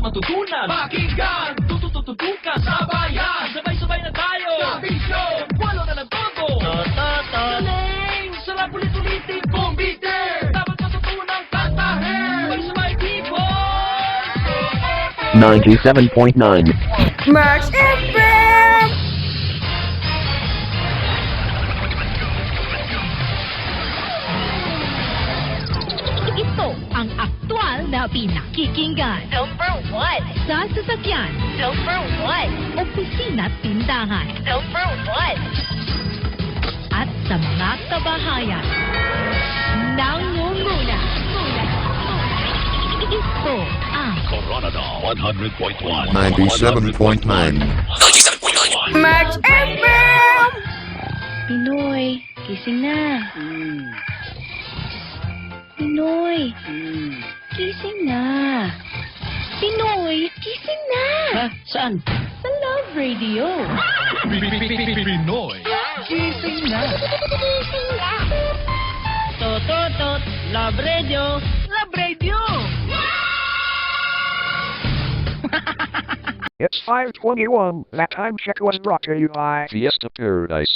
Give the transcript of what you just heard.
matutunan. Pakinggan, tutututukan, sabayan. Sabay-sabay na tayo. Sa bisyo, walo na ng todo. Galing, sarap ulit-ulitin. Kumbite, dapat matutunang kantahin. Sabay-sabay people. 97.9 Max FM! Ito ang aktual na pinakikinggan. Number 1. Sa sasakyan, Number 1. opisina at tindahan, Number 1. at sa mga kabahayan. Nangunguna. Ito ang Coronadal 100.1 97.9 Max FM! Pinoy, gising na. Pinoy, gising na. Pinoy, gising na. Ha? Saan? Sa Love Radio. Pinoy Gising na. Gising na. Tototot, Love Radio. Love Radio. It's 5:21. That time check was brought to you by Fiesta Paradise